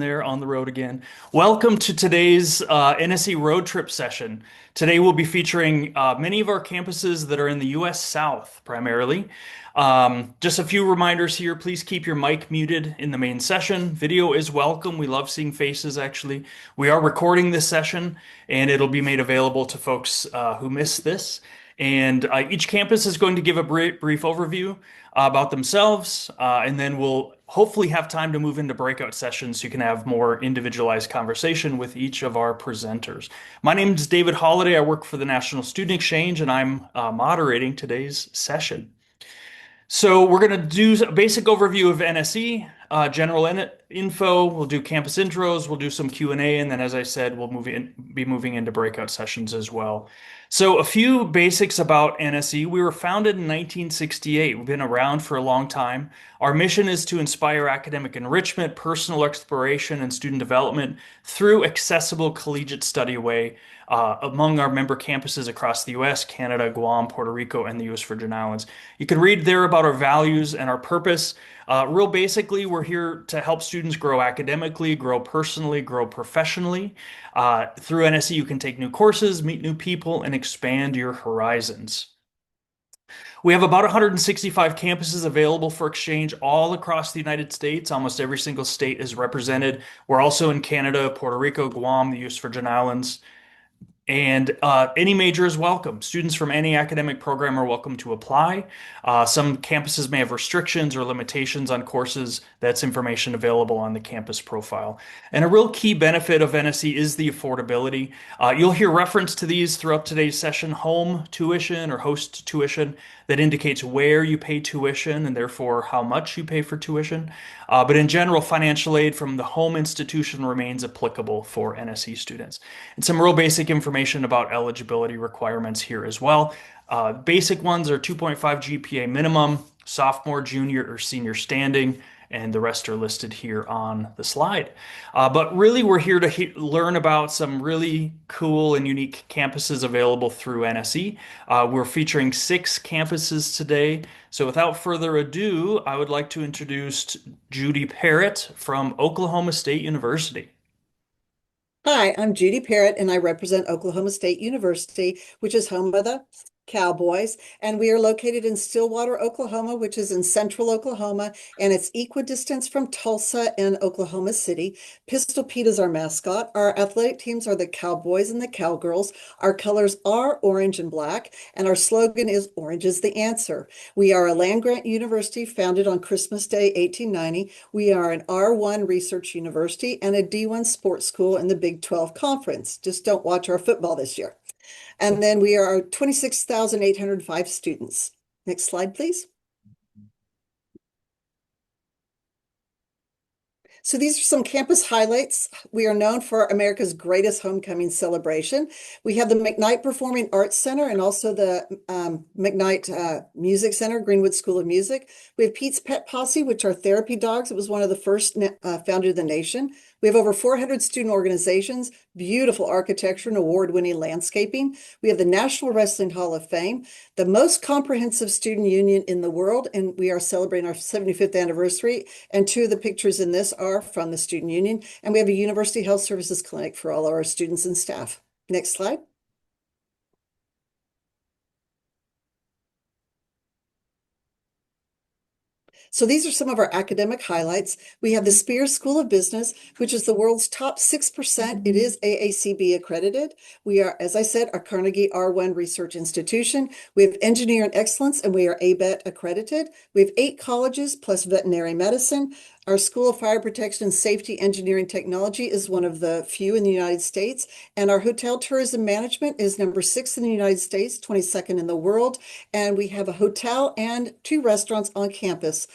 There on the road again. Welcome to today's NSE road trip session. Today we'll be featuring many of our campuses that are in the U.S. South primarily. Just a few reminders here. Please keep your mic muted in the main session. Video is welcome. We love seeing faces, actually. We are recording this session, and it'll be made available to folks who missed this. And each campus is going to give a brief overview about themselves, and then we'll hopefully have time to move into breakout sessions so you can have more individualized conversation with each of our presenters. My name is David Holliday. I work for the National Student Exchange, and I'm moderating today's session. So we're going to do a basic overview of NSE, general info. We'll do campus intros. We'll do some Q&A, and then, as I said, we'll be moving into breakout sessions as well. So a few basics about NSE. We were founded in 1968. We've been around for a long time. Our mission is to inspire academic enrichment, personal exploration, and student development through accessible collegiate study away among our member campuses across the U.S., Canada, Guam, Puerto Rico, and the U.S. Virgin Islands. You can read there about our values and our purpose. Real basically, we're here to help students grow academically, grow personally, grow professionally. Through NSE, you can take new courses, meet new people, and expand your horizons. We have about 165 campuses available for exchange all across the United States. Almost every single state is represented. We're also in Canada, Puerto Rico, Guam, the U.S. Virgin Islands. And any major is welcome. Students from any academic program are welcome to apply. Some campuses may have restrictions or limitations on courses. That's information available on the campus profile. And a real key benefit of NSE is the affordability. You'll hear reference to these throughout today's session: home tuition or host tuition. That indicates where you pay tuition and therefore how much you pay for tuition. But in general, financial aid from the home institution remains applicable for NSE students. And some real basic information about eligibility requirements here as well. Basic ones are 2.5 GPA minimum, sophomore, junior, or senior standing, and the rest are listed here on the slide. But really, we're here to learn about some really cool and unique campuses available through NSE. We're featuring 6 campuses today. So without further ado, I would like to introduce Judy Parrott from Oklahoma State University. Hi, I'm Judy Parrott, and I represent Oklahoma State University, which is home of the Cowboys. And we are located in Stillwater, Oklahoma, which is in central Oklahoma, and it's equidistant from Tulsa and Oklahoma City. Pistol Pete is our mascot. Our athletic teams are the Cowboys and the Cowgirls. Our colors are orange and black, and our slogan is "Orange is the answer." We are a land-grant university founded on Christmas Day, 1890. We are an R1 research university and a D1 sports school in the Big 12 Conference. Just don't watch our football this year. And then we are 26,805 students. Next slide, please. So these are some campus highlights. We are known for America's greatest homecoming celebration. We have the McKnight Performing Arts Center and also the McKnight Music Center, Greenwood School of Music. We have Pete's Pet Posse, which are therapy dogs. It was one of the first founded in the nation. We have over 400 student organizations, beautiful architecture and award-winning landscaping. We have the National Wrestling Hall of Fame, the most comprehensive student union in the world, and we are celebrating our 75th anniversary. And 2 of the pictures in this are from the student union. And we have a University Health Services clinic for all our students and staff. Next slide. So these are some of our academic highlights. We have the Spears School of Business, which is the world's top 6%. It is AACB accredited. We are, as I said, a Carnegie R1 research institution. We have Engineering Excellence, and we are ABET accredited. We have 8 colleges plus veterinary medicine. Our School of Fire Protection and Safety Engineering Technology is one of the few in the United States. And our Hotel Tourism Management is number 6 in the United States, 22nd in the world. And we have a hotel and 2 restaurants on campus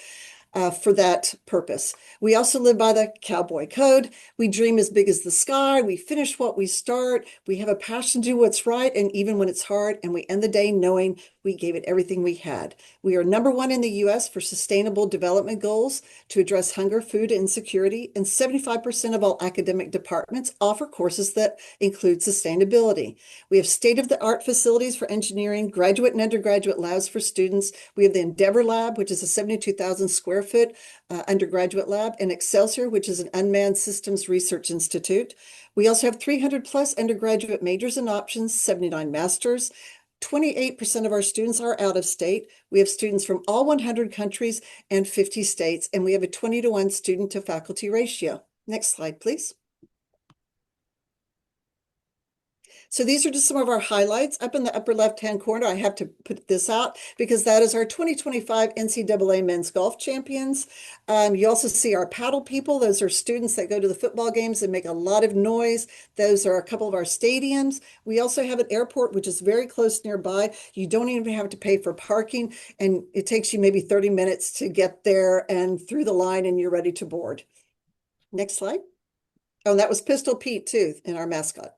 for that purpose. We also live by the Cowboy Code. We dream as big as the sky. We finish what we start. We have a passion to do what's right, and even when it's hard, and we end the day knowing We gave it everything we had. We are number one in the US for sustainable development goals to address hunger, food insecurity, and 75% of all academic departments offer courses that include sustainability. We have state-of-the-art facilities for engineering, graduate and undergraduate labs for students. We have the Endeavor Lab, which is a 72,000 square foot undergraduate lab, and Excelsior, which is an unmanned systems research institute. We also have 300 plus undergraduate majors and options, 79 masters. 28% of our students are out of state. We have students from all 100 countries and 50 states, and we have a 20-to-1 student to faculty ratio. Next slide, please. So these are just some of our highlights. Up in the upper left-hand corner, I have to put this out because that is our 2025 NCAA Men's Golf Champions. You also see our paddle people. Those are students that go to the football games and make a lot of noise. Those are a couple of our stadiums. We also have an airport, which is very close nearby. You don't even have to pay for parking, and it takes you maybe 30 minutes to get there and through the line, and you're ready to board. Next slide. Oh, and that was Pistol Pete, too, in our mascot.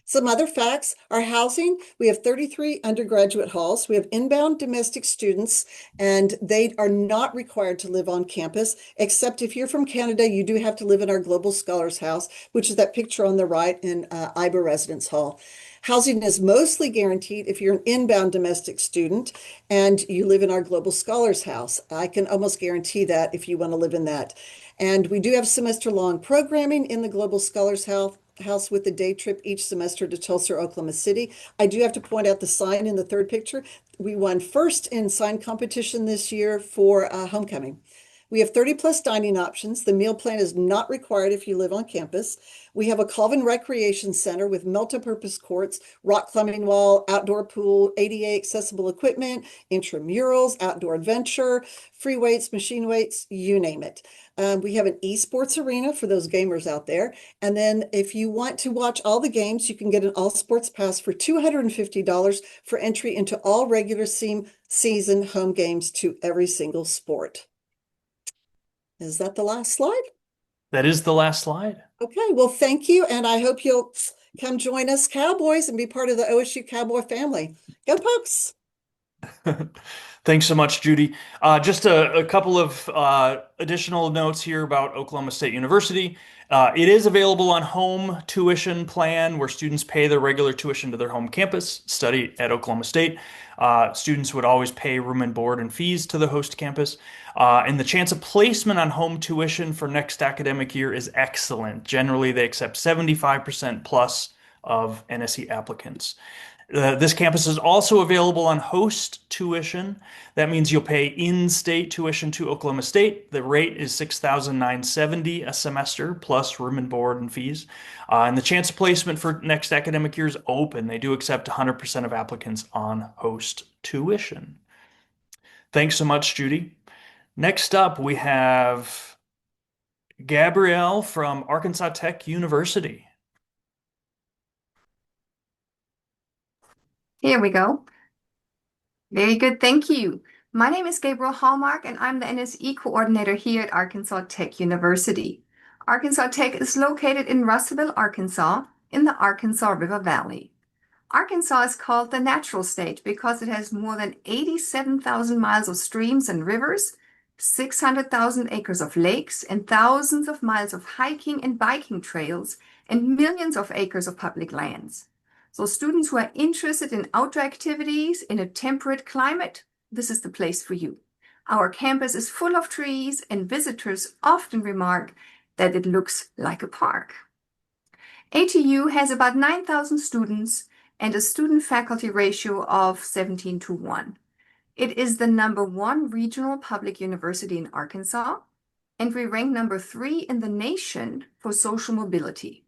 Some other facts, our housing, we have 33 undergraduate halls. We have inbound domestic students, and they are not required to live on campus, except if you're from Canada, you do have to live in our Global Scholars House, which is that picture on the right in IBA Residence Hall. Housing is mostly guaranteed if you're an inbound domestic student and you live in our Global Scholars House. I can almost guarantee that if you want to live in that. And we do have semester-long programming in the Global Scholars House with a day trip each semester to Tulsa, Oklahoma City. I do have to point out the sign in the third picture. We won first in sign competition this year for homecoming. We have 30 plus dining options. The meal plan is not required if you live on campus. We have a Colvin Recreation Center with multi-purpose courts, rock climbing wall, outdoor pool, ADA accessible equipment, intramurals, outdoor adventure, free weights, machine weights, you name it. We have an esports arena for those gamers out there. And then if you want to watch all the games, you can get an all sports pass for $250 for entry into all regular season home games to every single sport. Is that the last slide? That is the last slide. Okay, well, thank you. And I hope you'll come join us Cowboys and be part of the OSU Cowboy family. Go Pokes! Thanks so much, Judy. Just a couple of additional notes here about Oklahoma State University. It is available on home tuition plan where students pay their regular tuition to their home campus, study at Oklahoma State. Students would always pay room and board and fees to the host campus. And the chance of placement on home tuition for next academic year is excellent. Generally, they accept 75% plus of NSE applicants. This campus is also available on host tuition. That means you'll pay in-state tuition to Oklahoma State. The rate is $6,970 a semester plus room and board and fees. And the chance of placement for next academic year is open. They do accept 100% of applicants on host tuition. Thanks so much, Judy. Next up, we have Gabrielle from Arkansas Tech University. Here we go. Very good, thank you. My name is Gabriel Hallmark, and I'm the NSE coordinator here at Arkansas Tech University. Arkansas Tech is located in Russellville, Arkansas, in the Arkansas River Valley. Arkansas is called the natural state because it has more than 87,000 miles of streams and rivers, 600,000 acres of lakes, and thousands of miles of hiking and biking trails, and millions of acres of public lands. So students who are interested in outdoor activities in a temperate climate, this is the place for you. Our campus is full of trees, and visitors often remark that it looks like a park. ATU has about 9,000 students and a student-faculty ratio of 17:1. It is the #1 regional public university in Arkansas, and we rank #3 in the nation for social mobility.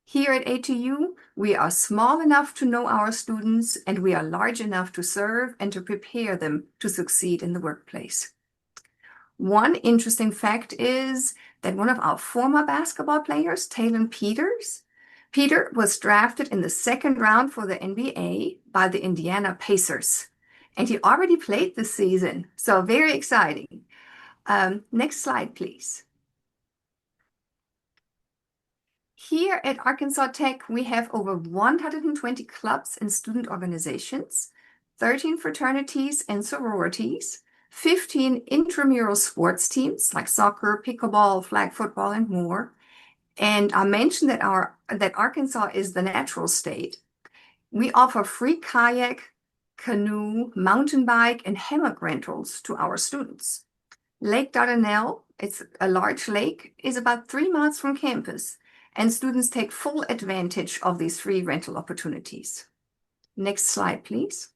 Here at ATU, we are small enough to know our students, and we are large enough to serve and to prepare them to succeed in the workplace. One interesting fact is that one of our former basketball players, Taylor Peters, Peter was drafted in the second round for the NBA by the Indiana Pacers, and he already played this season, so very exciting. Next slide, please. Here at Arkansas Tech, we have over 120 clubs and student organizations. 13 fraternities and sororities, 15 intramural sports teams like soccer, pickleball, flag football, and more. And I mentioned that Arkansas is the natural state. We offer free kayak, canoe, mountain bike, and hammock rentals to our students. Lake Dardanelle, it's a large lake, is about 3 miles from campus, and students take full advantage of these free rental opportunities. Next slide, please.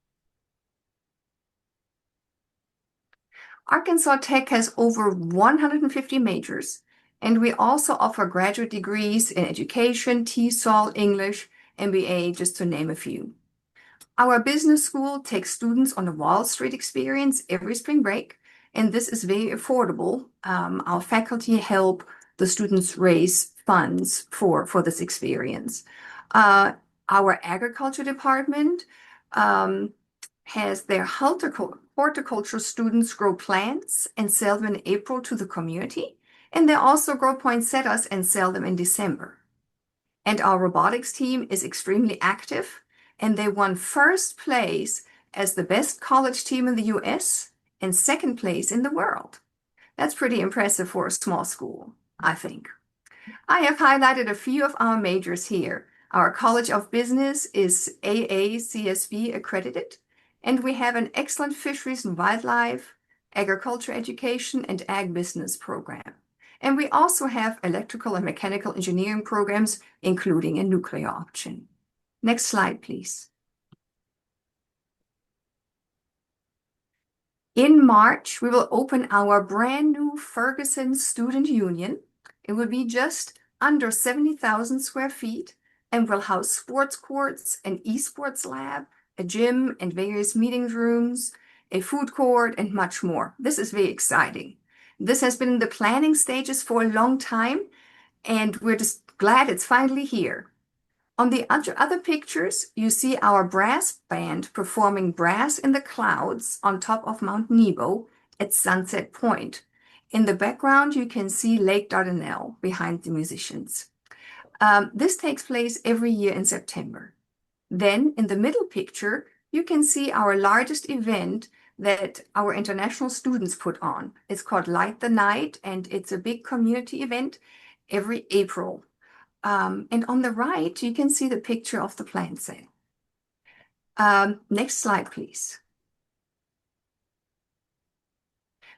Arkansas Tech has over 150 majors, and we also offer graduate degrees in education, TESOL, English, MBA, just to name a few. Our business school takes students on the Wall Street experience every spring break, and this is very affordable. Our faculty help the students raise funds for this experience. Our agriculture department has their horticulture students grow plants and sell them in April to the community, and they also grow poinsettias and sell them in December. And our robotics team is extremely active, and they won first place as the best college team in the US and second place in the world. That's pretty impressive for a small school, I think. I have highlighted a few of our majors here. Our College of Business is AACSB accredited, and we have an excellent fisheries and wildlife, agriculture education, and ag business program. And we also have electrical and mechanical engineering programs, including a nuclear option. Next slide, please. In March, we will open our brand new Ferguson Student Union. It will be just under 70,000 square feet and will house sports courts, an esports lab, a gym and various meeting rooms, a food court, and much more. This is very exciting. This has been in the planning stages for a long time, and we're just glad it's finally here. On the other pictures, you see our brass band performing Brass in the Clouds on top of Mount Nebo at Sunset Point. In the background, you can see Lake Dardanelle behind the musicians. This takes place every year in September. Then, in the middle picture, you can see our largest event that our international students put on. It's called Light the Night, and it's a big community event every April. And on the right, you can see the picture of the plant sale. Next slide, please.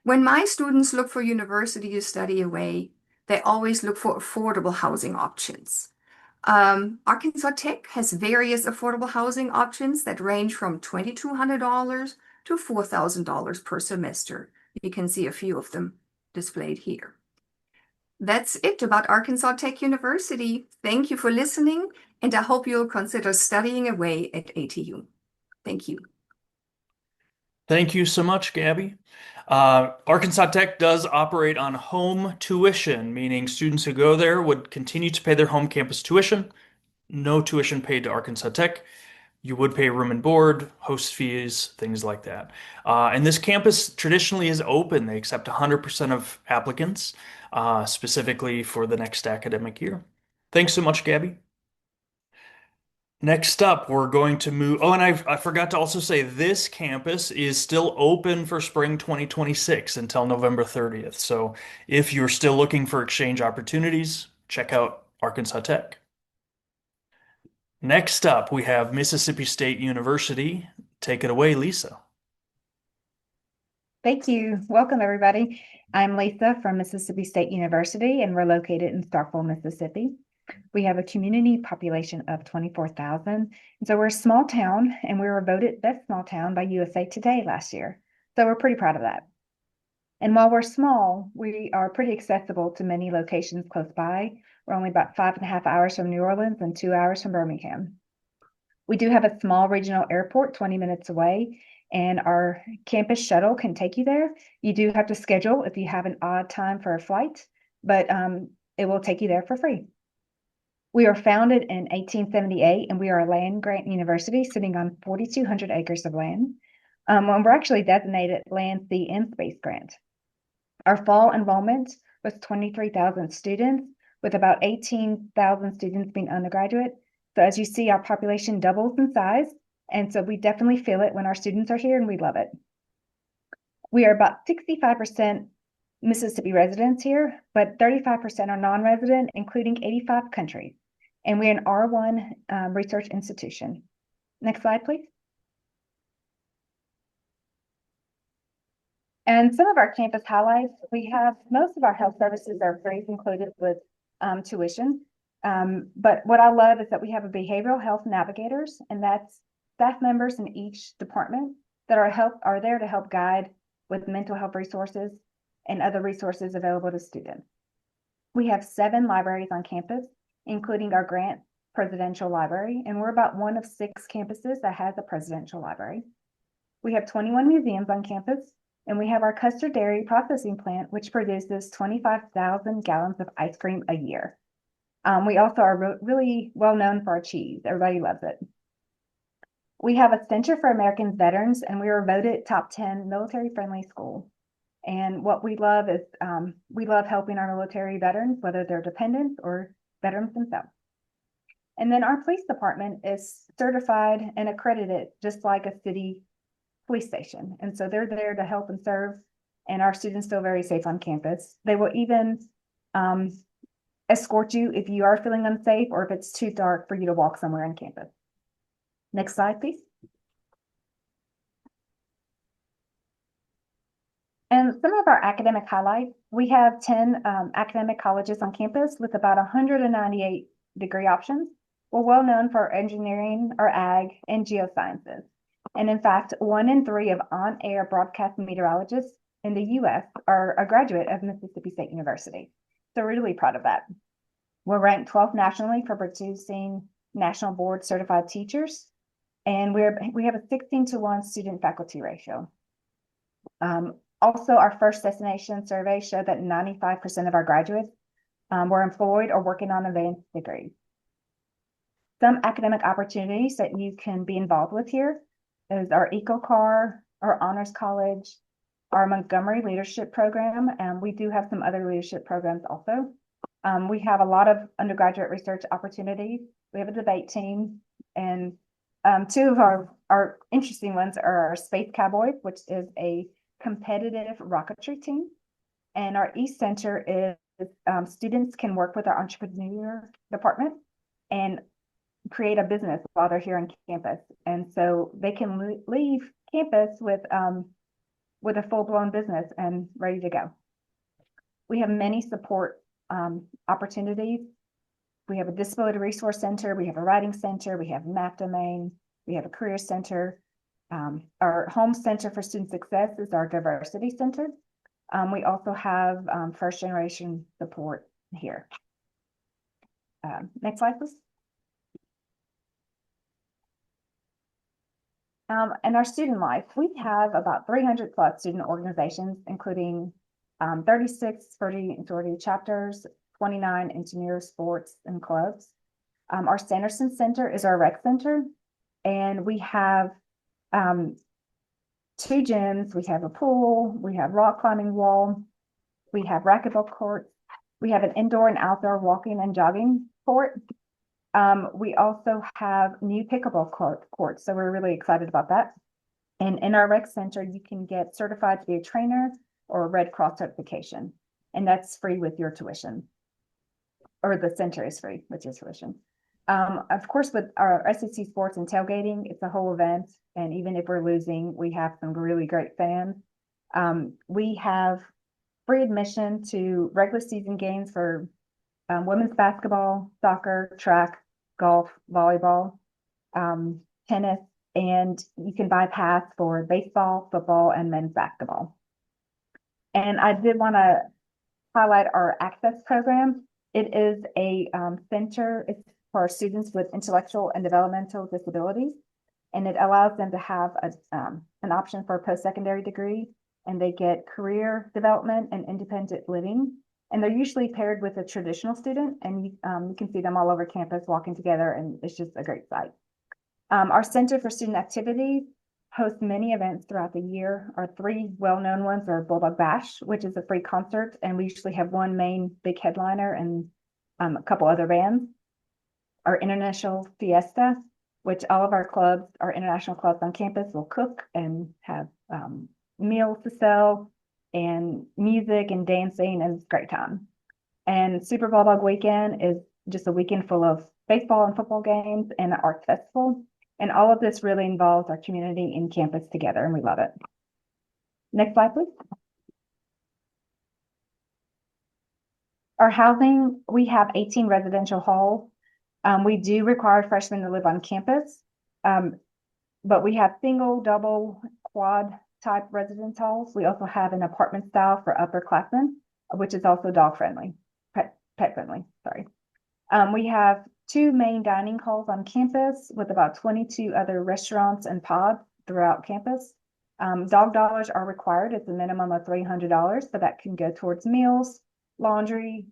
When my students look for university to study away, they always look for affordable housing options. Arkansas Tech has various affordable housing options that range from $2,200 to $4,000 per semester. You can see a few of them displayed here. That's it about Arkansas Tech University. Thank you for listening, and I hope you'll consider studying away at ATU. Thank you. Thank you so much, Gabby. Arkansas Tech does operate on home tuition, meaning students who go there would continue to pay their home campus tuition. No tuition paid to Arkansas Tech. You would pay room and board, host fees, things like that. And this campus traditionally is open. They accept 100% of applicants, specifically for the next academic year. Thanks so much, Gabby. Next up, we're going to move. Oh, and I forgot to also say this campus is still open for spring 2026 until November 30th. So if you're still looking for exchange opportunities, check out Arkansas Tech. Next up, we have Mississippi State University. Take it away, Lisa. Thank you. Welcome, everybody. I'm Lisa from Mississippi State University, and we're located in Starkville, Mississippi. We have a community population of 24,000. And so we're a small town, and we were voted best small town by USA Today last year. So we're pretty proud of that. And while we're small, we are pretty accessible to many locations close by. We're only about 5.5 hours from New Orleans and 2 hours from Birmingham. We do have a small regional airport 20 minutes away, and our campus shuttle can take you there. You do have to schedule if you have an odd time for a flight, but it will take you there for free. We were founded in 1878, and we are a land-grant university sitting on 4,200 acres of land. And we're actually designated Land, Sea, and Space Grant. Our fall enrollment was 23,000 students, with about 18,000 students being undergraduate. So as you see, our population doubles in size And so we definitely feel it when our students are here, and we love it. We are about 65% Mississippi residents here, but 35% are non-resident, including 85 countries. And we're an R1 research institution. Next slide, please. And some of our campus highlights, we have most of our health services are free, included with tuition. But what I love is that we have a behavioral health navigators, and that's staff members in each department that are there to help guide with mental health resources and other resources available to students. We have 7 libraries on campus, including our Grant Presidential Library, and we're about one of 6 campuses that has a presidential library. We have 21 museums on campus, and we have our Custer Dairy Processing Plant, which produces 25,000 gallons of ice cream a year. We also are really well known for our cheese. Everybody loves it. We have a Center for American Veterans, and we were voted top 10 military-friendly school. And what we love is we love helping our military veterans, whether they're dependents or veterans themselves. And then our police department is certified and accredited, just like a city police station. And so they're there to help and serve, and our students feel very safe on campus. They will even escort you if you are feeling unsafe or if it's too dark for you to walk somewhere on campus. Next slide, please. And some of our academic highlights, we have 10 academic colleges on campus with about 198 degree options. We're well known for engineering, or ag, and geosciences. And in fact, 1 in 3 of on-air broadcast meteorologists in the US are a graduate of Mississippi State University. So we're really proud of that. We're ranked 12th nationally for producing national board certified teachers. And we have a 16-to-1 student faculty ratio. Also, our first destination survey showed that 95% of our graduates were employed or working on advanced degrees. Some academic opportunities that you can be involved with here is our EcoCar, our Honors College, our Montgomery Leadership Program, and we do have some other leadership programs also. We have a lot of undergraduate research opportunities. We have a debate team, and 2 of our interesting ones are our Space Cowboys, which is a competitive rocketry team, and our East Center is students can work with our entrepreneur department and create a business while they're here on campus, and so they can leave campus with a full-blown business and ready to go. We have many support opportunities. We have a disability resource center, we have a writing center, we have map domain, we have a career center. Our home center for student success is our diversity center. We also have first generation support here. Next slide, please. And our student life, we have about 300 plus student organizations, including 36 sorority chapters, 29 engineer sports and clubs. Our Sanderson Center is our rec center, and we have 2 gyms. We have a pool, we have rock climbing wall, we have racquetball courts, we have an indoor and outdoor walking and jogging court. We also have new pickleball courts, so we're really excited about that. And in our rec center, you can get certified to be a trainer or a Red Cross certification, and that's free with your tuition, or the center is free with your tuition. Of course, with our SEC sports and tailgating, it's a whole event, and even if we're losing, we have some really great fans. We have free admission to regular season games for women's basketball, soccer, track, golf, volleyball, tennis, and you can buy pass for baseball, football, and men's basketball. And I did want to highlight our access program. It is a center for students with intellectual and developmental disabilities, and it allows them to have an option for a post-secondary degree, and they get career development and independent living. And they're usually paired with a traditional student, and you can see them all over campus walking together, and it's just a great sight. Our Center for Student Activities hosts many events throughout the year. Our 3 well-known ones are Bulldog Bash, which is a free concert, and we usually have one main big headliner and a couple other bands. Our International Fiesta, which all of our clubs, our international clubs on campus will cook and have meals to sell and music and dancing, and it's a great time. And Super Bulldog Weekend is just a weekend full of baseball and football games and an arts festival. And all of this really involves our community and campus together, and we love it. Next slide, please. Our housing, we have 18 residential halls. We do require freshmen to live on campus, but we have single, double, quad type residence halls. We also have an apartment style for upperclassmen, which is also dog friendly, pet friendly, sorry. We have 2 main dining halls on campus with about 22 other restaurants and pods throughout campus. Dog dollars are required. It's a minimum of $300, but that can go towards meals, laundry,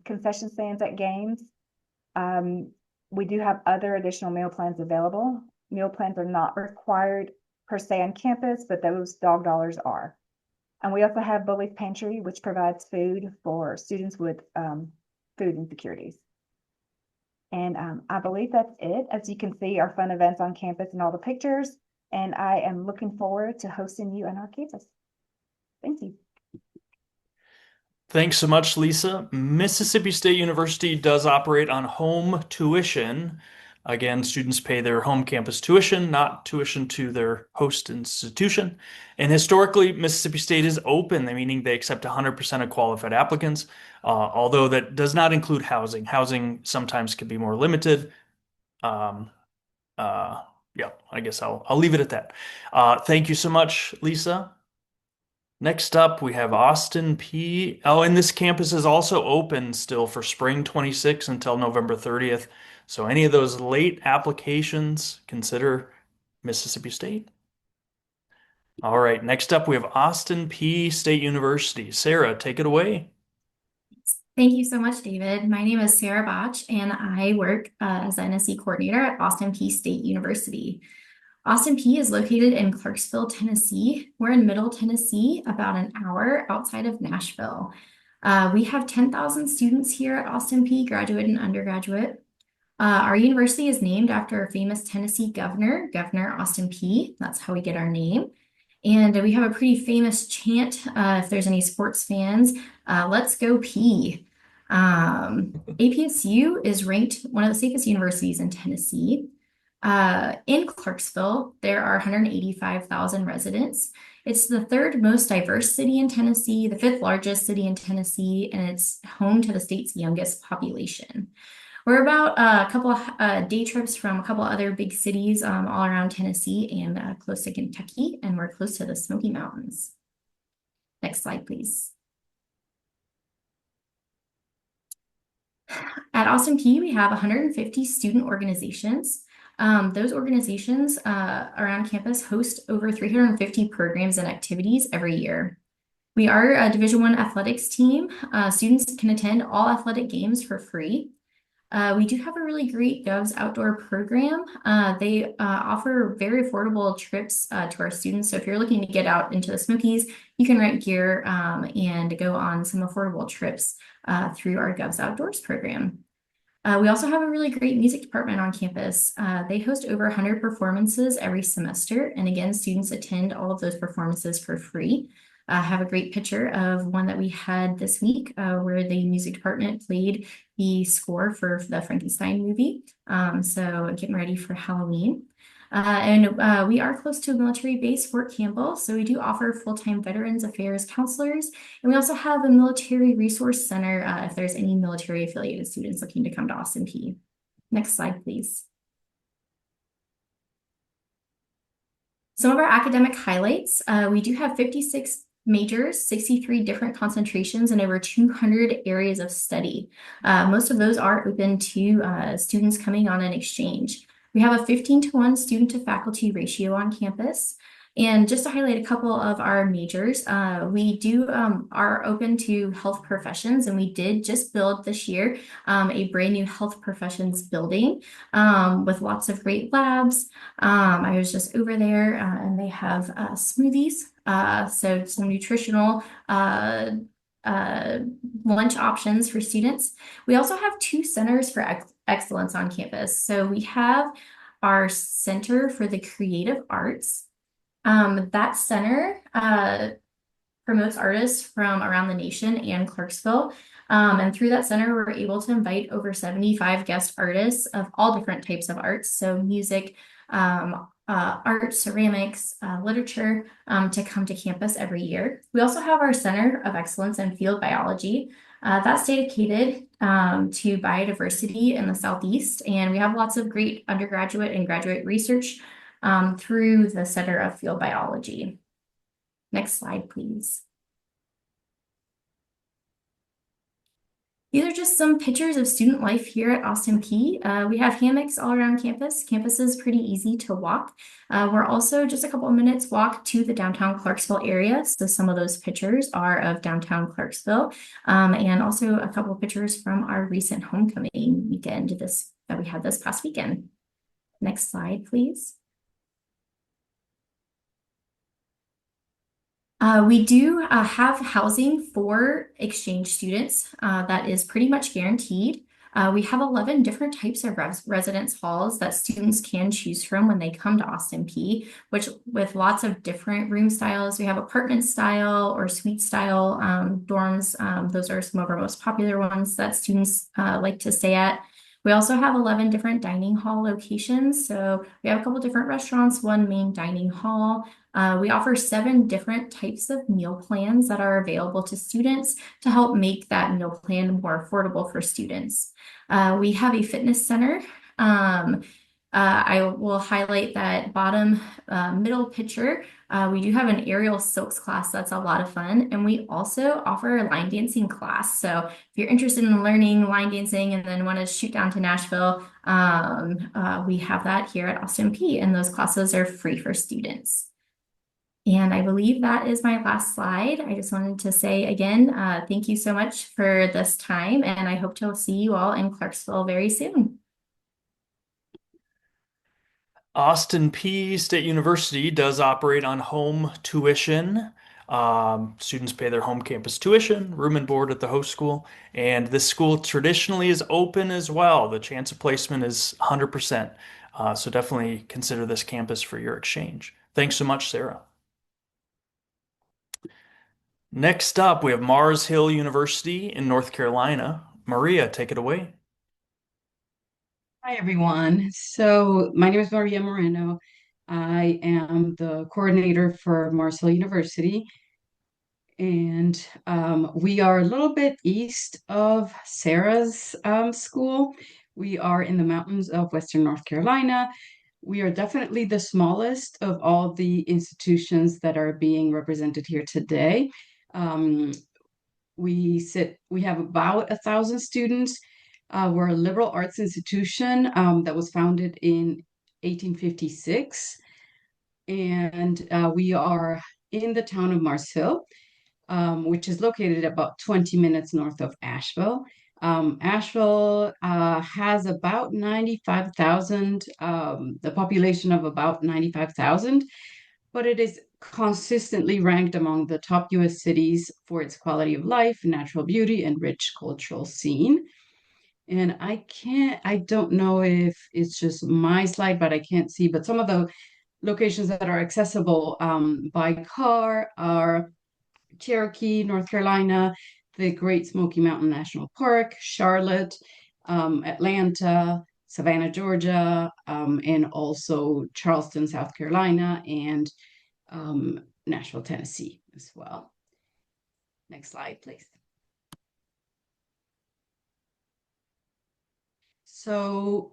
concession stands at games. We do have other additional meal plans available. Meal plans are not required per se on campus, but those dog dollars are. And we also have Bully's Pantry, which provides food for students with food insecurities. And I believe that's it. As you can see, our fun events on campus and all the pictures. And I am looking forward to hosting you on our campus. Thank you. Thanks so much, Lisa. Mississippi State University does operate on home tuition. Again, students pay their home campus tuition, not tuition to their host institution. And historically, Mississippi State is open, meaning they accept 100% of qualified applicants, although that does not include housing. Housing sometimes can be more limited. Yeah, I guess I'll leave it at that. Thank you so much, Lisa. Next up, we have Austin P. Oh, and this campus is also open still for spring 26 until November 30th. So any of those late applications, consider Mississippi State. All right, next up, we have Austin P. State University. Sarah, take it away. Thank you so much, David. My name is Sarah Botch, and I work as an NSE coordinator at Austin P State University. Austin P is located in Clarksville, Tennessee. We're in Middle Tennessee, about an hour outside of Nashville. We have 10,000 students here at Austin P, graduate and undergraduate. Our university is named after a famous Tennessee governor, Governor Austin P. That's how we get our name. And we have a pretty famous chant, if there's any sports fans, let's go P. APSU is ranked one of the safest universities in Tennessee. In Clarksville, there are 185,000 residents. It's the 3rd most diverse city in Tennessee, the 5th largest city in Tennessee, and it's home to the state's youngest population. We're about a couple of day trips from a couple other big cities all around Tennessee and close to Kentucky, and we're close to the Smoky Mountains. Next slide, please. At Austin P, we have 150 student organizations. Those organizations around campus host over 350 programs and activities every year. We are a Division I athletics team. Students can attend all athletic games for free. We do have a really great Govs outdoor program. They offer very affordable trips to our students. So if you're looking to get out into the Smokies, you can rent gear and go on some affordable trips through our Govs Outdoors program. We also have a really great music department on campus. They host over 100 performances every semester. And again, students attend all of those performances for free. I have a great picture of one that we had this week where the music department played the score for the Frankenstein movie. So getting ready for Halloween. And we are close to a military base, Fort Campbell, so we do offer full-time Veterans Affairs counselors. And we also have a military resource center if there's any military affiliated students looking to come to Austin P. Next slide, please. Some of our academic highlights, we do have 56 majors, 63 different concentrations, and over 200 areas of study. Most of those are open to students coming on an exchange. We have a 15-to-1 student to faculty ratio on campus. And just to highlight a couple of our majors, we are open to health professions, and we did just build this year a brand new health professions building with lots of great labs. I was just over there and they have smoothies, so some nutritional lunch options for students. We also have 2 centers for excellence on campus. So we have our Center for the Creative Arts. That center promotes artists from around the nation and Clarksville. And through that center, we're able to invite over 75 guest artists of all different types of arts. So music, art, ceramics, literature, to come to campus every year. We also have our Center of Excellence in Field Biology. That's dedicated to biodiversity in the Southeast. And we have lots of great undergraduate and graduate research through the Center of Field Biology. Next slide, please. These are just some pictures of student life here at Austin Peay. We have hammocks all around campus. Campus is pretty easy to walk. We're also just a couple of minutes walk to the downtown Clarksville area. So some of those pictures are of downtown Clarksville, and also a couple of pictures from our recent homecoming weekend that we had this past weekend. Next slide, please. We do have housing for exchange students that is pretty much guaranteed. We have 11 different types of residence halls that students can choose from when they come to Austin Peay, which with lots of different room styles. We have apartment style or suite style dorms. Those are some of our most popular ones that students like to stay at. We also have 11 different dining hall locations. So we have a couple different restaurants, one main dining hall. We offer 7 different types of meal plans that are available to students to help make that meal plan more affordable for students. We have a fitness center. I will highlight that bottom middle picture. We do have an aerial silks class that's a lot of fun. And we also offer a line dancing class. So if you're interested in learning line dancing and then want to shoot down to Nashville, we have that here at Austin Peay. And those classes are free for students. And I believe that is my last slide. I just wanted to say again, thank you so much for this time. And I hope to see you all in Clarksville very soon. Austin Peay State University does operate on home tuition. Students pay their home campus tuition, room and board at the host school, and this school traditionally is open as well. The chance of placement is 100%. So definitely consider this campus for your exchange. Thanks so much, Sarah. Next up, we have Mars Hill University in North Carolina. Maria, take it away. Hi, everyone. So my name is Maria Moreno. I am the coordinator for Mars Hill University, and we are a little bit east of Sarah's school. We are in the mountains of Western North Carolina. We are definitely the smallest of all the institutions that are being represented here today. We have about 1,000 students. We're a liberal arts institution that was founded in 1856, and we are in the town of Mars Hill, which is located about 20 minutes north of Asheville. Asheville has about 95,000, the population of about 95,000, but it is consistently ranked among the top U.S. cities for its quality of life, natural beauty, and rich cultural scene. And I don't know if it's just my slide, but I can't see, but some of the locations that are accessible by car are Cherokee, North Carolina, the Great Smoky Mountain National Park, Charlotte, Atlanta, Savannah, Georgia, and also Charleston, South Carolina, and Nashville, Tennessee as well. Next slide, please. So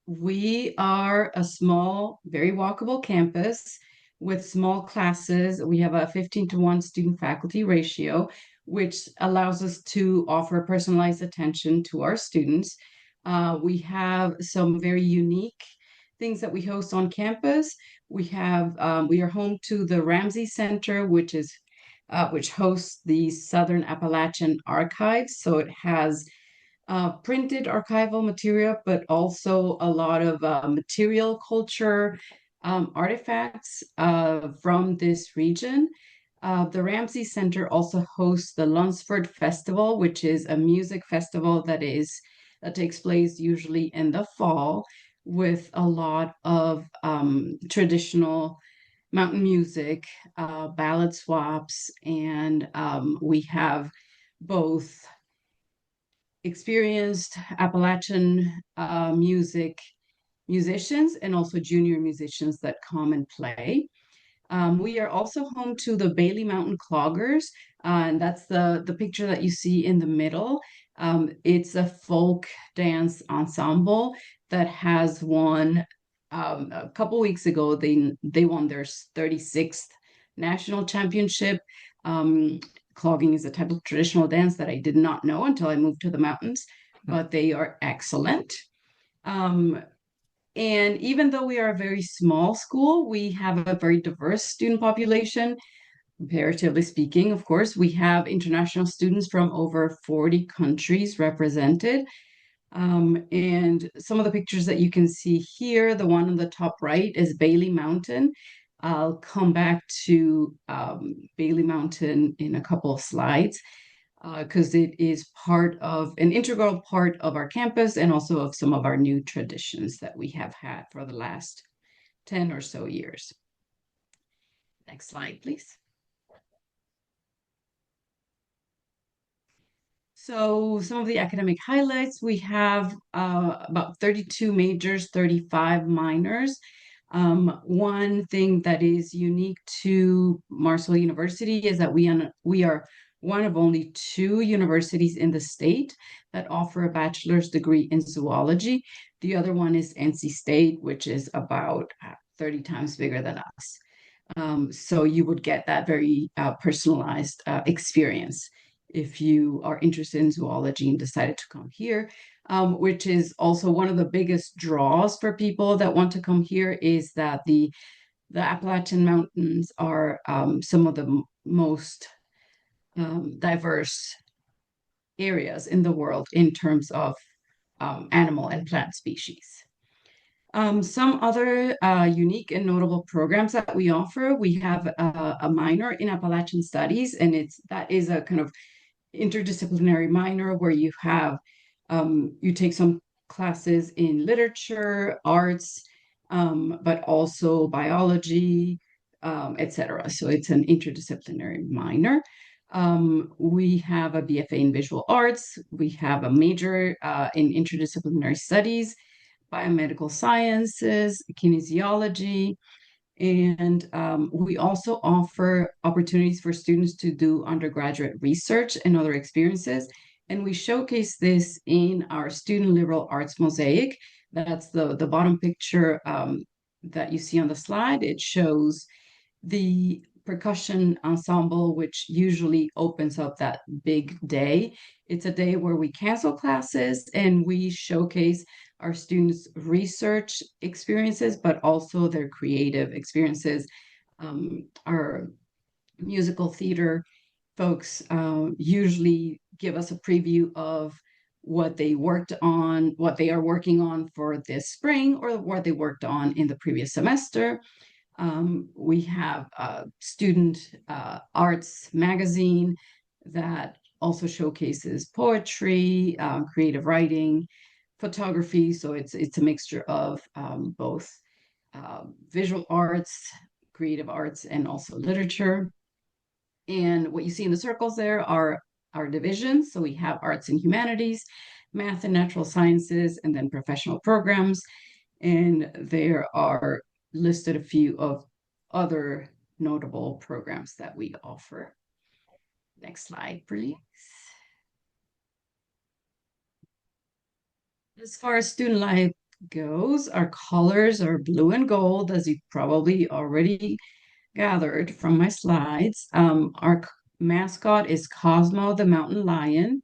we are a small, very walkable campus with small classes. We have a 15-to-1 student-faculty ratio, which allows us to offer personalized attention to our students. We have some very unique things that we host on campus. We are home to the Ramsey Center, which hosts the Southern Appalachian Archives. So it has printed archival material, but also a lot of material culture artifacts from this region. The Ramsey Center also hosts the Lunsford Festival, which is a music festival that takes place usually in the fall. with a lot of traditional mountain music, ballad swaps, and we have both experienced Appalachian musicians and also junior musicians that come and play. We are also home to the Bailey Mountain Cloggers, and that's the picture that you see in the middle. It's a folk dance ensemble that has won a couple weeks ago. They won their 36th national championship. Clogging is a type of traditional dance that I did not know until I moved to the mountains, but they are excellent. And even though we are a very small school, we have a very diverse student population. Comparatively speaking, of course, we have international students from over 40 countries represented. And some of the pictures that you can see here, the one on the top right is Bailey Mountain. I'll come back to Bailey Mountain in a couple of slides because it is part of an integral part of our campus and also of some of our new traditions that we have had for the last 10 or so years. Next slide, please. So some of the academic highlights, we have about 32 majors, 35 minors. One thing that is unique to Marshall University is that we are one of only 2 universities in the state that offer a bachelor's degree in zoology. The other one is NC State, which is about 30 times bigger than us. So you would get that very personalized experience if you are interested in zoology and decided to come here, which is also one of the biggest draws for people that want to come here, is that the Appalachian Mountains are some of the most diverse areas in the world in terms of animal and plant species. Some other unique and notable programs that we offer, we have a minor in Appalachian Studies, and that is a kind of interdisciplinary minor where you have you take some classes in literature, arts, but also biology, etc. So it's an interdisciplinary minor. We have a BFA in visual arts. We have a major in interdisciplinary studies, biomedical sciences, kinesiology, and we also offer opportunities for students to do undergraduate research and other experiences. And we showcase this in our student liberal arts mosaic. That's the bottom picture that you see on the slide. It shows the percussion ensemble, which usually opens up that big day. It's a day where we cancel classes and we showcase our students' research experiences, but also their creative experiences. Our musical theater folks usually give us a preview of what they worked on, what they are working on for this spring, or what they worked on in the previous semester. We have a student arts magazine that also showcases poetry, creative writing, photography. So it's a mixture of both visual arts, creative arts, and also literature. And what you see in the circles there are our divisions. So we have arts and humanities, math and natural sciences, and then professional programs. And there are listed a few of other notable programs that we offer. Next slide, please. As far as student life goes, our colors are blue and gold, as you probably already gathered from my slides. Our mascot is Cosmo the mountain lion.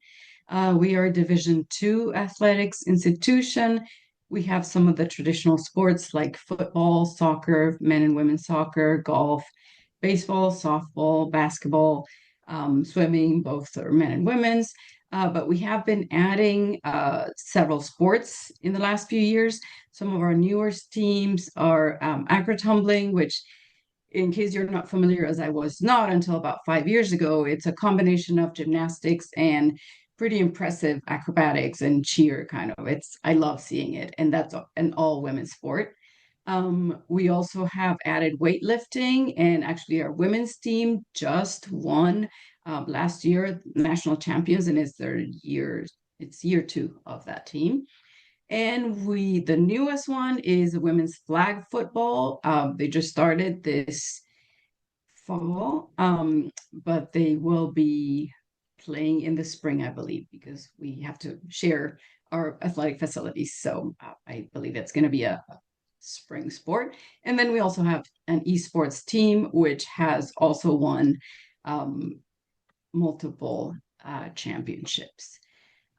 We are a Division II athletics institution. We have some of the traditional sports like football, soccer, men and women's soccer, golf, baseball, softball, basketball, swimming, both are men and women's. But we have been adding several sports in the last few years. Some of our newer teams are acro tumbling, which, in case you're not familiar, as I was not until about 5 years ago, it's a combination of gymnastics and pretty impressive acrobatics and cheer kind of. I love seeing it, and that's an all women's sport. We also have added weightlifting, and actually our women's team just won last year national champions, and it's year two of that team. And the newest one is women's flag football. They just started this fall, but they will be playing in the spring, I believe, because we have to share our athletic facilities. So I believe it's going to be a spring sport. And then we also have an esports team, which has also won multiple championships.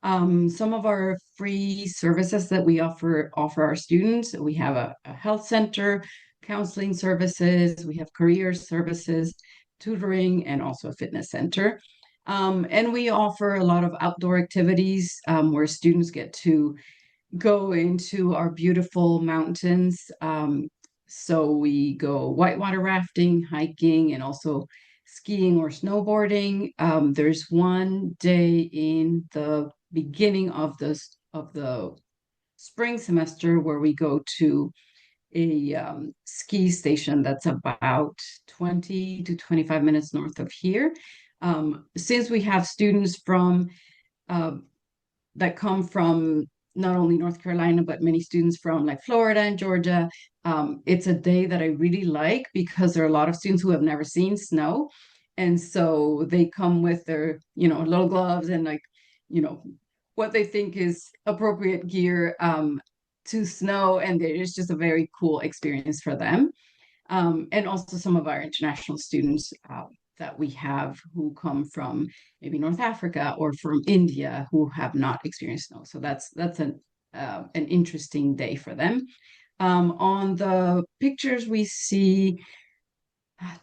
Some of our free services that we offer our students, we have a health center, counseling services, we have career services, tutoring, and also a fitness center. And we offer a lot of outdoor activities where students get to go into our beautiful mountains. So we go whitewater rafting, hiking, and also skiing or snowboarding. There's one day in the beginning of the spring semester where we go to a ski station that's about 20 to 25 minutes north of here. Since we have students from uh, that come from not only North Carolina, but many students from like Florida and Georgia. It's a day that I really like because there are a lot of students who have never seen snow. And so they come with their, little gloves and like, what they think is appropriate gear to snow. And it's just a very cool experience for them. And also some of our international students that we have who come from maybe North Africa or from India who have not experienced snow. So that's an interesting day for them. On the pictures we see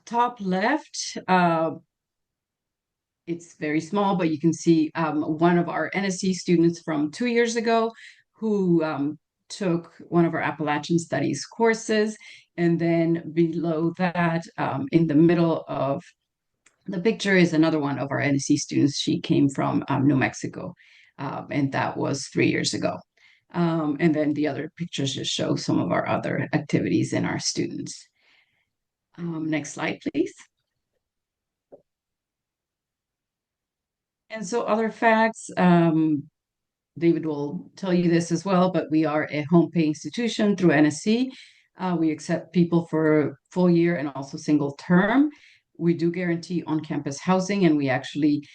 top left, it's very small, but you can see one of our NSE students from 2 years ago who took one of our Appalachian Studies courses. And then below that, in the middle of the picture is another one of our NSE students. She came from New Mexico, and that was 3 years ago. And then the other pictures just show some of our other activities in our students. Next slide, please. And so other facts, David will tell you this as well, but we are a home pay institution through NSE. We accept people for full year and also single term. We do guarantee on-campus housing, and we actually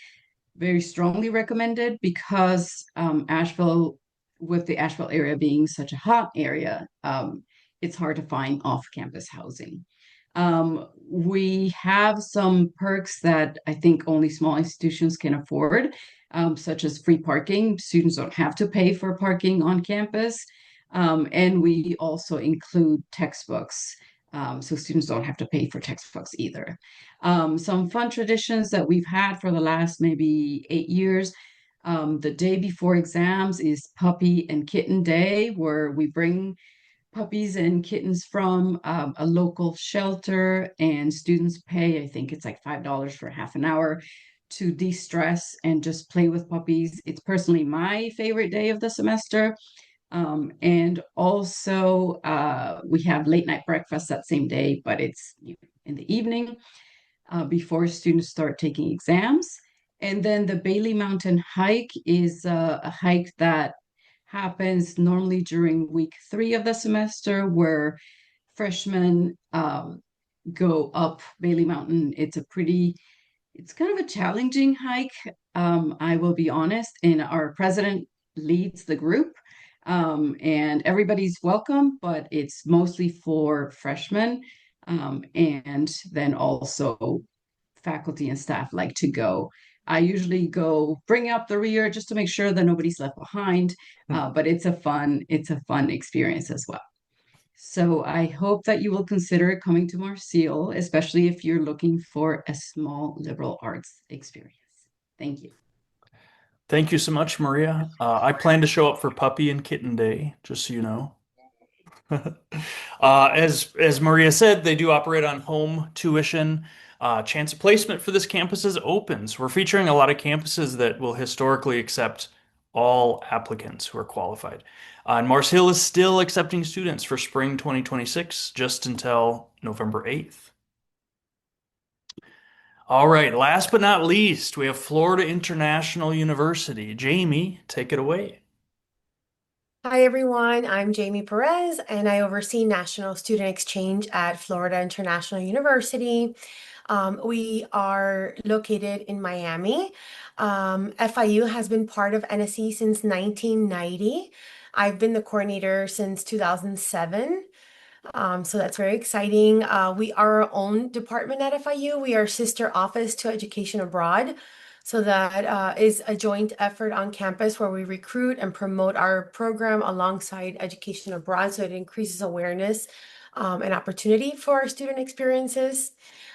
very strongly recommend it because Asheville, with the Asheville area being such a hot area, it's hard to find off-campus housing. We have some perks that I think only small institutions can afford, such as free parking. Students don't have to pay for parking on campus. And we also include textbooks, so students don't have to pay for textbooks either. Some fun traditions that we've had for the last maybe 8 years. The day before exams is Puppy and Kitten Day, where we bring puppies and kittens from a local shelter, and students pay, I think it's like $5 for half an hour to de-stress and just play with puppies. It's personally my favorite day of the semester. And also we have late night breakfast that same day, but it's in the evening before students start taking exams. And then the Bailey Mountain hike is a hike that happens normally during week 3 of the semester, where freshmen go up Bailey Mountain. It's kind of a challenging hike, I will be honest, and our president leads the group. And everybody's welcome, but it's mostly for freshmen. And then also faculty and staff like to go. I usually go bring up the rear just to make sure that nobody's left behind. But it's a fun experience as well. So I hope that you will consider coming to Marseille, especially if you're looking for a small liberal arts experience. Thank you. Thank you so much, Maria. I plan to show up for Puppy and Kitten Day, just so you know. As Maria said, they do operate on home tuition. Chance of placement for this campus is open. So we're featuring a lot of campuses that will historically accept all applicants who are qualified. And Mars Hill is still accepting students for spring 2026 just until November 8th. All right, last but not least, we have Florida International University. Jamie, take it away. Hi everyone, I'm Jamie Perez and I oversee National Student Exchange at Florida International University. We are located in Miami. FIU has been part of NSE since 1990. I've been the coordinator since 2007. So that's very exciting. We are our own department at FIU. We are sister office to Education Abroad. So that is a joint effort on campus where we recruit and promote our program alongside Education Abroad. So it increases awareness and opportunity for our student experiences.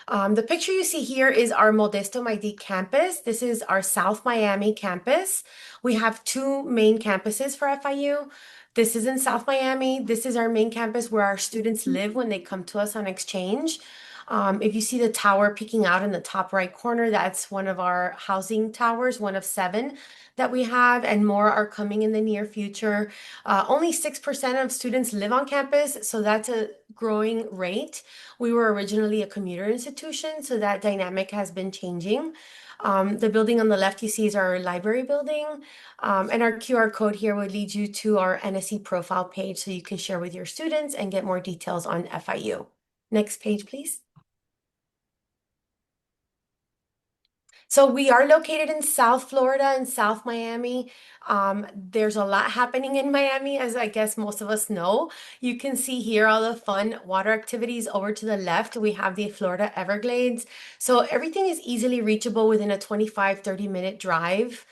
The picture you see here is our Modesto MID campus. This is our South Miami campus. We have two main campuses for FIU. This is in South Miami. This is our main campus where our students live when they come to us on exchange. If you see the tower peeking out in the top right corner, that's one of our housing towers, one of 7 that we have, and more are coming in the near future. Only 6% of students live on campus, so that's a growing rate. We were originally a commuter institution, so that dynamic has been changing. The building on the left you see is our library building, and our QR code here would lead you to our NSE profile page so you can share with your students and get more details on FIU. Next page, please. So we are located in South Florida and South Miami. There's a lot happening in Miami, as I guess most of us know. You can see here all the fun water activities. Over to the left, we have the Florida Everglades. So everything is easily reachable within a 25-30-minute drive.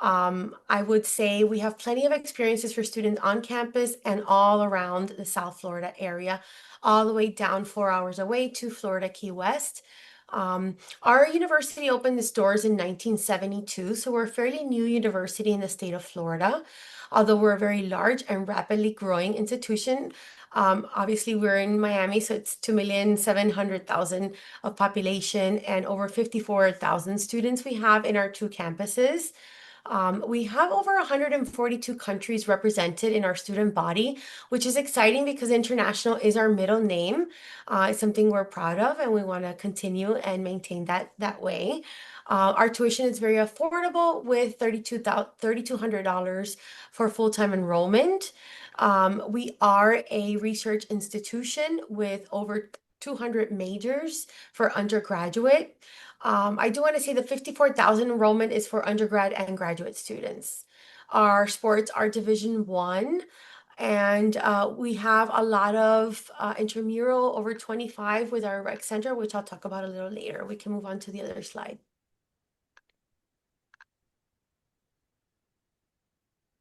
I would say we have plenty of experiences for students on campus and all around the South Florida area, all the way down 4 hours away to Florida Key West. Our university opened its doors in 1972, so we're a fairly new university in the state of Florida. Although we're a very large and rapidly growing institution, obviously we're in Miami, so it's 2,700,000 of population and over 54,000 students we have in our 2 campuses. We have over 142 countries represented in our student body, which is exciting because international is our middle name. It's something we're proud of and we want to continue and maintain that way. Our tuition is very affordable with $3,200 for full-time enrollment. We are a research institution with over 200 majors for undergraduate. I do want to say the 54,000 enrollment is for undergrad and graduate students. Our sports are Division I, and we have a lot of intramural, over 25 with our rec center, which I'll talk about a little later. We can move on to the other slide.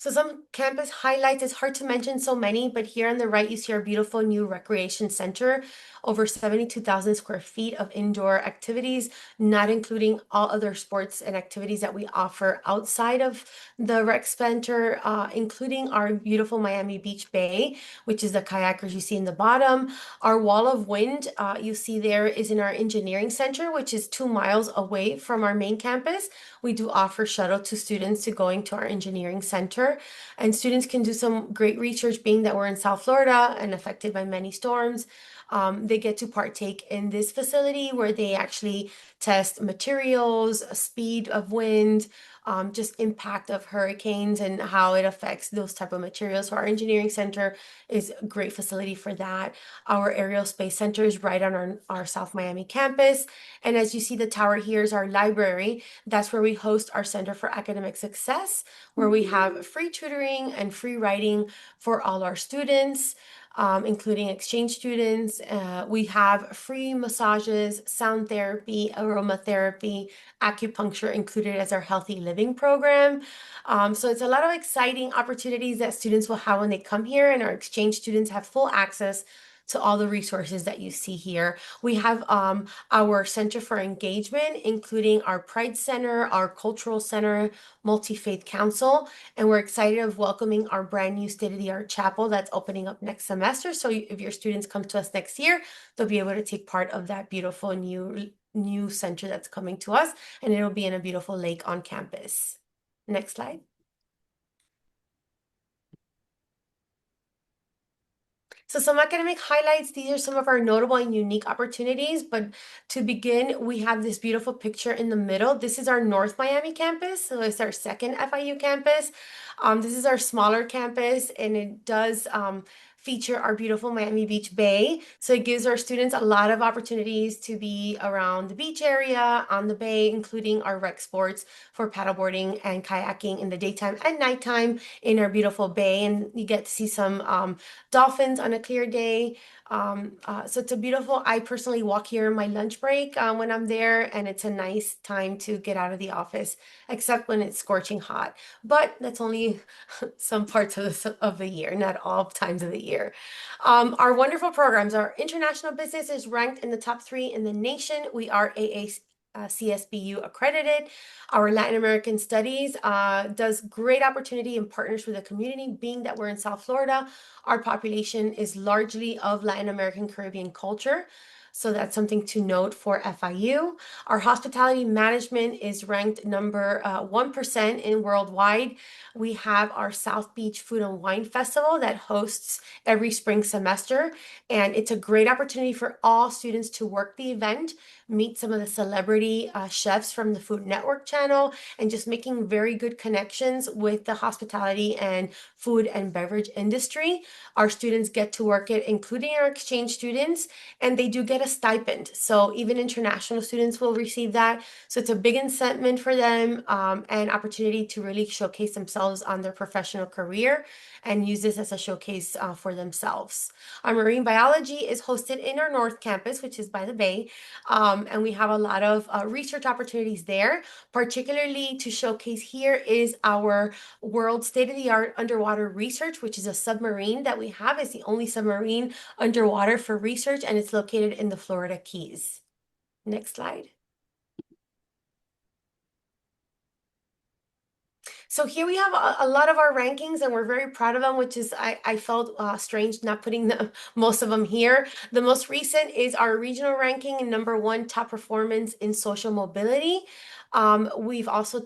So some campus highlights, it's hard to mention so many, but here on the right, you see our beautiful new recreation center, over 72,000 square feet of indoor activities, not including all other sports and activities that we offer outside of the rec center, including our beautiful Miami Beach Bay, which is the kayakers you see in the bottom. Our wall of wind you see there is in our engineering center, which is 2 miles away from our main campus. We do offer shuttle to students to going to our engineering center, and students can do some great research being that we're in South Florida and affected by many storms. They get to partake in this facility where they actually test materials, speed of wind, just impact of hurricanes and how it affects those type of materials. So our engineering center is a great facility for that. Our aerospace center is right on our South Miami campus. And as you see, the tower here is our library. That's where we host our Center for Academic Success, where we have free tutoring and free writing for all our students. Including exchange students. We have free massages, sound therapy, aromatherapy, acupuncture included as our healthy living program. So it's a lot of exciting opportunities that students will have when they come here, and our exchange students have full access to all the resources that you see here. We have our Center for Engagement, including our Pride Center, our Cultural Center, Multi-Faith Council, and we're excited of welcoming our brand new state-of-the-art chapel that's opening up next semester. So if your students come to us next year, they'll be able to take part of that beautiful new new center that's coming to us, and it'll be in a beautiful lake on campus. Next slide. So some academic highlights, these are some of our notable and unique opportunities, but to begin, we have this beautiful picture in the middle. This is our North Miami campus, so it's our second FIU campus. This is our smaller campus, and it does feature our beautiful Miami Beach Bay. So it gives our students a lot of opportunities to be around the beach area, on the bay, including our rec sports for paddleboarding and kayaking in the daytime and nighttime in our beautiful bay. And you get to see some dolphins on a clear day. So it's a beautiful, I personally walk here in my lunch break when I'm there, and it's a nice time to get out of the office, except when it's scorching hot. But that's only some parts of the year, not all times of the year. Our wonderful programs, our international business is ranked in the top 3 in the nation. We are CSBU accredited. Our Latin American studies does great opportunity and partners with the community, being that we're in South Florida. Our population is largely of Latin American Caribbean culture. So that's something to note for FIU. Our hospitality management is ranked number 1% in worldwide. We have our South Beach Food and Wine Festival that hosts every spring semester, and it's a great opportunity for all students to work the event, meet some of the celebrity chefs from the Food Network channel, and just making very good connections with the hospitality and food and beverage industry. Our students get to work it, including our exchange students, and they do get a stipend. So even international students will receive that. So it's a big incentive for them and opportunity to really showcase themselves on their professional career and use this as a showcase for themselves. Our marine biology is hosted in our North Campus, which is by the bay, and we have a lot of research opportunities there. Particularly to showcase here is our world state-of-the-art underwater research, which is a submarine that we have. It's the only submarine underwater for research, and it's located in the Florida Keys. Next slide. So here we have a lot of our rankings, and we're very proud of them, which is I felt strange not putting most of them here. The most recent is our regional ranking in #1 top performance in social mobility. We've also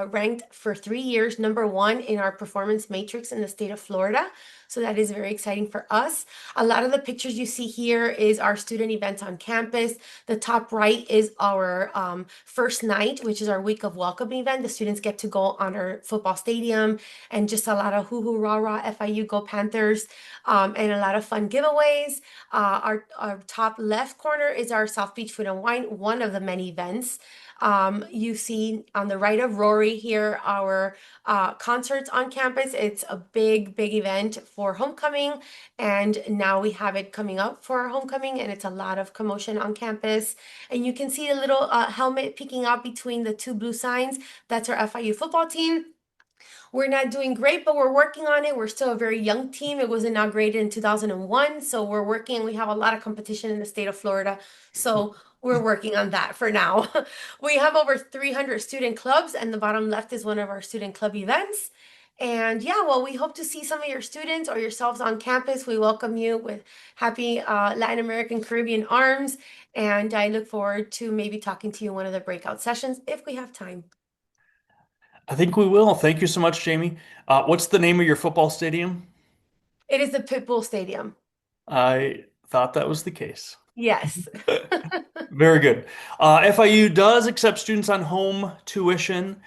ranked for 3 years #1 in our performance matrix in the state of Florida. So that is very exciting for us. A lot of the pictures you see here is our student events on campus. The top right is our first night, which is our week of welcome event. The students get to go on our football stadium and just a lot of hoo-hoo, rah-rah, FIU, Go Panthers, and a lot of fun giveaways. Our top left corner is our South Beach Food and Wine, one of the many events. You see on the right of Rory here, our concerts on campus. It's a big, big event for homecoming, and now we have it coming up for our homecoming, and it's a lot of commotion on campus. And you can see a little helmet peeking out between the 2 blue signs. That's our FIU football team. We're not doing great, but we're working on it. We're still a very young team. It was inaugurated in 2001, so we're working. We have a lot of competition in the state of Florida, so we're working on that for now. We have over 300 student clubs, and the bottom left is one of our student club events. And yeah, well, we hope to see some of your students or yourselves on campus. We welcome you with happy Latin American Caribbean arms, and I look forward to maybe talking to you in one of the breakout sessions if we have time. I think we will. Thank you so much, Jamie. What's the name of your football stadium? It is the Pitbull Stadium. I thought that was the case. Yes. Very good. FIU does accept students on home tuition.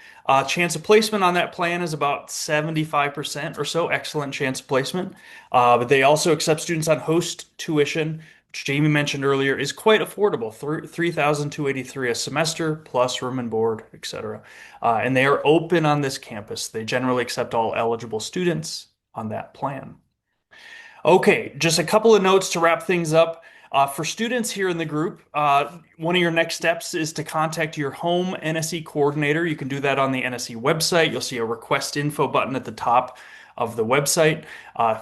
Chance of placement on that plan is about 75% or so. Excellent chance of placement. But they also accept students on host tuition, which Jamie mentioned earlier is quite affordable, $3,283 a semester plus room and board, etc. And they are open on this campus. They generally accept all eligible students on that plan. Okay, just a couple of notes to wrap things up. For students here in the group, one of your next steps is to contact your home NSE coordinator. You can do that on the NSE website. You'll see a request info button at the top of the website.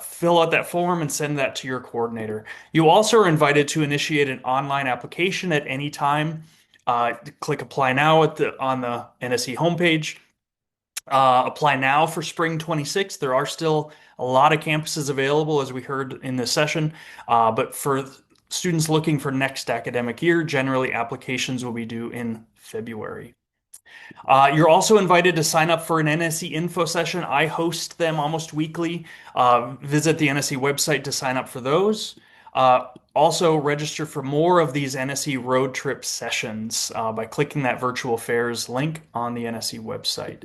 Fill out that form and send that to your coordinator. You also are invited to initiate an online application at any time. Click apply now on the NSE homepage. Apply now for spring 26. There are still a lot of campuses available, as we heard in this session. But for students looking for next academic year. Generally, applications will be due in February. You're also invited to sign up for an NSE info session. I host them almost weekly. Visit the NSE website to sign up for those. Also, register for more of these NSE road trip sessions by clicking that virtual fairs link on the NSE website.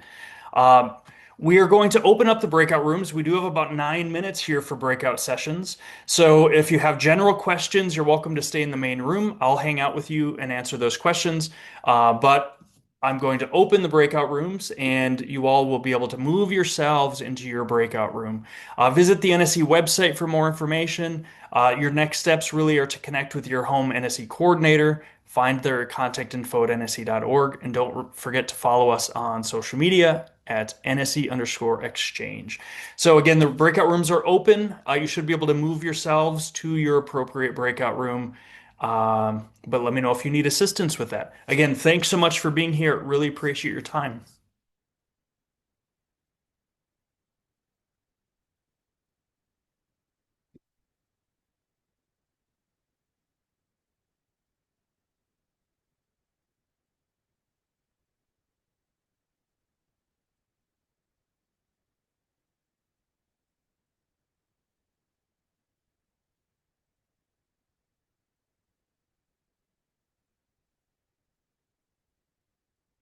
Um, we are going to open up the breakout rooms. We do have about 9 minutes here for breakout sessions. So if you have general questions, you're welcome to stay in the main room. I'll hang out with you and answer those questions. But I'm going to open the breakout rooms and you all will be able to move yourselves into your breakout room. Visit the NSE website for more information. Your next steps really are to connect with your home NSE coordinator, find their contact info at nse.org, and don't forget to follow us on social media at NSE_exchange. So again, the breakout rooms are open. You should be able to move yourselves to your appropriate breakout room. But let me know if you need assistance with that. Again, thanks so much for being here. Really appreciate your time.